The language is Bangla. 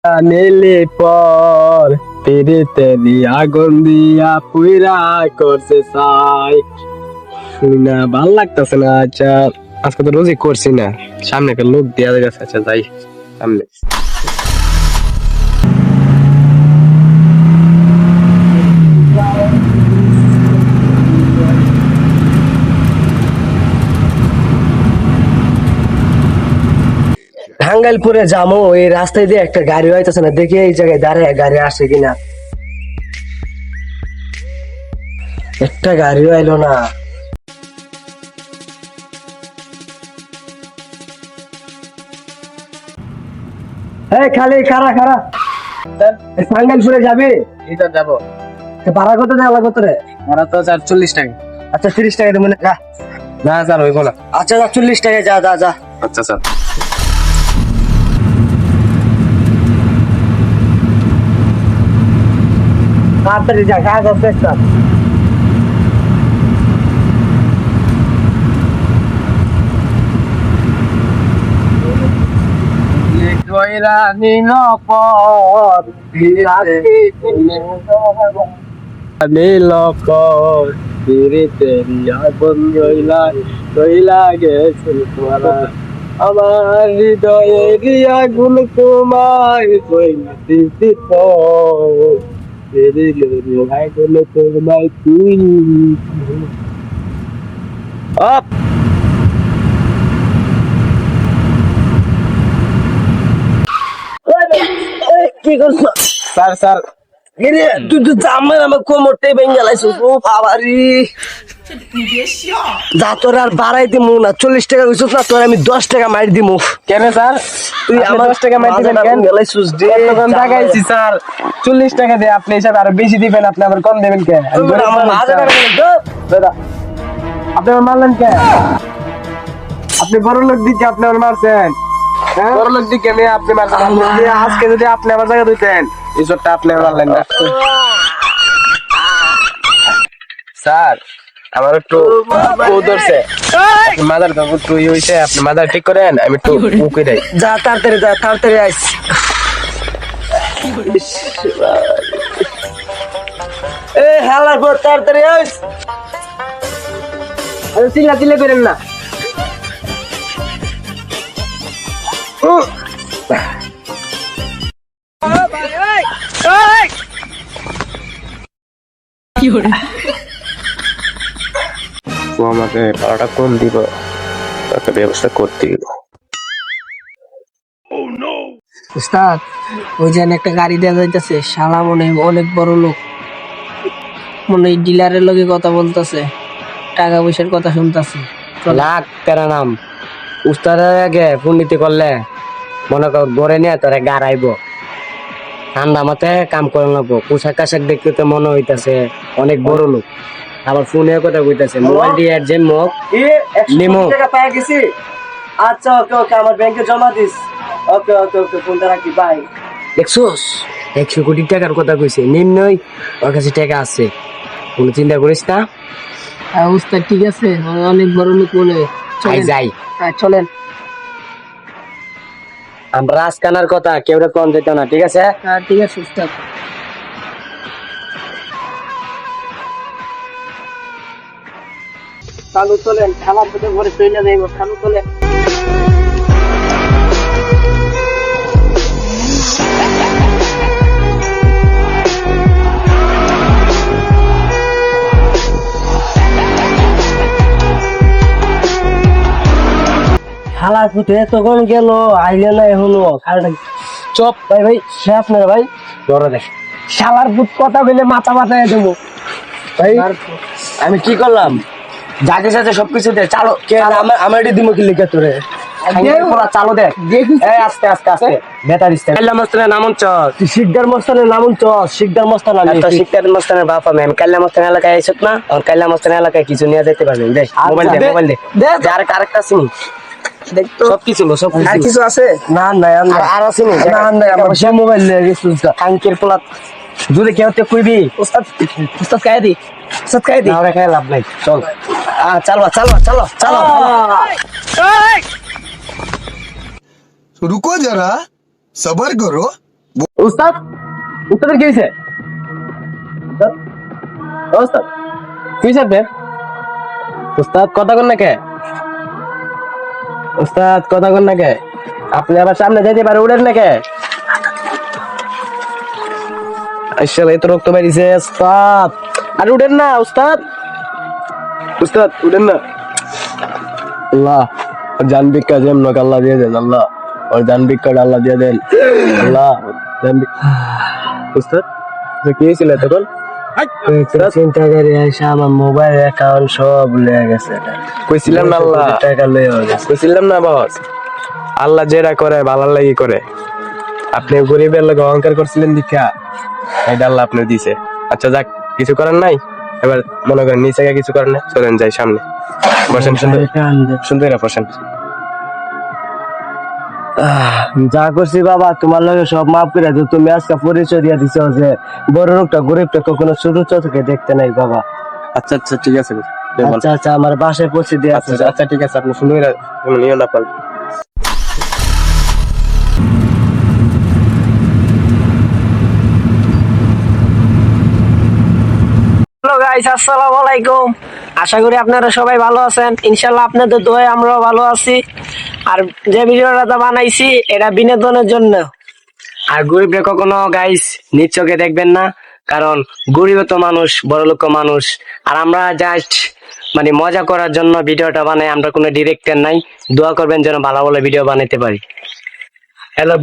নীলি পর পিড়িতে আগুন দিয়া পুইরা করছে চাই না ভাল লাগতেছে না। আচ্ছা আজকে তো রোজই করছি না, সামনে একটা লোক দেওয়া গেছে। আচ্ছা যাই সামনে। টাঙ্গাইলপুরে যাবো, এই রাস্তায় দিয়ে একটা গাড়ি হইতেছে না, দেখি এই জায়গায় দাঁড়ায় গাড়ি আসছে কিনা। একটা গাড়িও আইলো না। এই খালি খারা খারা টাঙ্গাইলপুরে যাবি? এটা যাবো। ভাড়া কত দেওয়া কত রে? ভাড়া তো 40 টাকা। আচ্ছা 30 টাকা দেবো না। না স্যার হইব না। আচ্ছা 40 টাকা, যা যা যা। আচ্ছা স্যার। তাড়াতাড়ি যা, কাজ আছে একটা। কইরা নিন পর নীল পর পিড়িতে আগুন রইলা রইলা গেছে তোমারা, আমার হৃদয়ের আগুন তোমায় কইলা দিতে আগুন তোমায় তুই আপ। কি করছো? স্যার স্যার তুই তো জামাই আমার কোমরটাই ভেঙে গেলাইছিস। ও বাবারি, যা তোর আর বাড়াই দিমু না। 40 টাকা কইছিস না, তোর আমি 10 টাকা মার দিমু। কেন স্যার? তুই আমার 10 টাকা মার দিবেন কেন? গেলাইছিস রে। কতক্ষণ টাকাইছি স্যার? 40 টাকা দিয়ে আপনি হিসাবে আরো বেশি দিবেন, আপনি আবার কম দেবেন কেন? আমার মাঝে দাদা আপনি আমার মারলেন কেন? আপনি বড় লোক দিকে আপনি আমার মারছেন। বড় লোক দিকে নিয়ে আপনি মারছেন। আজকে যদি আপনি আমার জায়গা দিতেন, এই চোটটা আপনি মারলেন না। স্যার আমার একটু ধরছে, মাদার একটু হয়েছে, আপনি মাদার ঠিক করেন, আমি একটু উকে দেয়। যা তাড়াতাড়ি যা, তাড়াতাড়ি আইস। এ হেলার পর তাড়াতাড়ি আইস। চিল্লা চিল্লা করেন না। ও আমাকে ভাড়াটা কম দিব, একটা ব্যবস্থা করতে দিব। উস্তাদ, ওই যে একটা গাড়ি দেওয়া যাইতেছে, শালা মনে হয় অনেক বড় লোক, মনে হয় ডিলারের লগে কথা বলতেছে, টাকা পয়সার কথা শুনতেছে। লাখ তেরা নাম উস্তাদের আগে পূর্ণিতি করলে মনে কর গড়ে নিয়ে তোরে গাড়াইব। ঠান্ডা মাথায় কাম করে নেবো। পোশাক আশাক দেখতে তো মনে হইতাছে অনেক বড় লোক, আবার ফোনে কথা কইতাছে মোবাইল দিয়ে যে মুখ লিমো। টাকা পাই গেছি। আচ্ছা ওকে ওকে, আমার ব্যাংকে জমা দিস। ওকে ওকে ওকে, ফোনটা রাখি, বাই। দেখছোস 100 কোটি টাকার কথা কইছে, নিম্নই ওর কাছে টাকা আছে, কোনো চিন্তা করিস না। উস্তাদ ঠিক আছে, অনেক বড় লোক মনে হয়। আই যাই, চলেন। আমরা আজকানার কথা কেউ কম যেত না, ঠিক আছে? ঠিক আছে উস্তাদ। চালু চলেন, আমার সাথে ঘরে চলে যাইব। চালু চলেন। হালার ফুটে তখন গেল, আইলে না এখনো। চপ ভাই ভাই, সে আপনার ভাই ধরে দেখ। শালার ফুট কথা বলে মাথা মাথায় দেবো ভাই আমি কি করলাম? যাকে সাথে সবকিছু দে, চালো আমার এটি দিমো কি লিখে তোরে চালো দেখ। আস্তে আস্তে আস্তে বেতারিস কাল্লা মস্তানের নাম শিকদার মস্তানের নাম শিকদার মস্তান। আমি শিকদার মস্তানের বাপ, আমি কাল্লা মস্তান এলাকায় এসব না, আমার কাল্লা মস্তান এলাকায় কিছু নিয়ে যেতে পারবেন। দেখ মোবাইল দে, মোবাইল দে, আর আরেকটা চিনি সবকিছু আর কিছু আছে? না না আর আছে না না, আমার সে মোবাইল নিয়ে গেছি। কাঙ্কের পোলা যদি কেউ তো কইবি উস্তাদ, উস্তাদ খাই দি, উস্তাদ খাই দি। আমরা খাই লাভ নাই, চল চালো চালো চালো চালো। रुको जरा, सबर करो। উস্তাদ উস্তাদের কি হয়েছে? উস্তাদ কি হয়েছে আপনার? উস্তাদ কথা কন না কে? উস্তাদ কথা কন না কে? আপনি আবার সামনে যাইতে পারে উড়েন না কে? আসলে এই তো রক্ত বেরিয়েছে উস্তাদ। আর উড়েন না উস্তাদ, উস্তাদ উড়েন না। আল্লাহ জান ভিক্ষা যেম নক আল্লাহ দিয়ে দেন, আল্লাহ ওর জান ভিক্ষাটা আল্লাহ দিয়ে দেন, আল্লাহ জান উস্তাদ কি হয়েছিল তখন? চিন্তা করে এসে আমার মোবাইল অ্যাকাউন্ট সব লয়ে গেছে। কইছিলাম না আল্লাহ টাকা লয়ে গেছে, কইছিলাম না বস আল্লাহ যেটা করে ভালো লাগি করে। আপনি গরিবের লোক অহংকার করছিলেন দীক্ষা, এটা আল্লাহ আপনার দিছে। আচ্ছা যাক, কিছু করার নাই। এবার মনে করেন নিচে গিয়ে কিছু করার নাই, চলেন যাই সামনে বসেন। সুন্দর সুন্দর বসেন। যা করছি বাবা তোমার লগে সব মাফ করে দিও। তুমি আজকে পরিচয় দিয়ে দিছো যে বড় লোকটা গরিবটা কখনো ছোট চোখে দেখতে নাই বাবা। আচ্ছা আচ্ছা ঠিক আছে, আচ্ছা আচ্ছা আমার বাসায় পৌঁছে দিয়ে আচ্ছা আচ্ছা ঠিক আছে, আপনি সুন্দর কোনো নিও না পাল। হ্যালো গাইস, আসসালামু আলাইকুম। আশা করি আপনারা সবাই ভালো আছেন। ইনশাল্লাহ আপনাদের দোয়ায় আমরাও ভালো আছি। আর যে ভিডিওটা বানাইছি এটা বিনোদনের জন্য। আর গরিবরা কখনো গাইস নিজ চোখে দেখবেন না, কারণ গরিব তো মানুষ, বড় লোক মানুষ। আর আমরা জাস্ট মানে মজা করার জন্য ভিডিওটা বানাই, আমরা কোনো ডিরেক্টর নাই। দোয়া করবেন যেন ভালো ভালো ভিডিও বানাইতে পারি। হ্যালো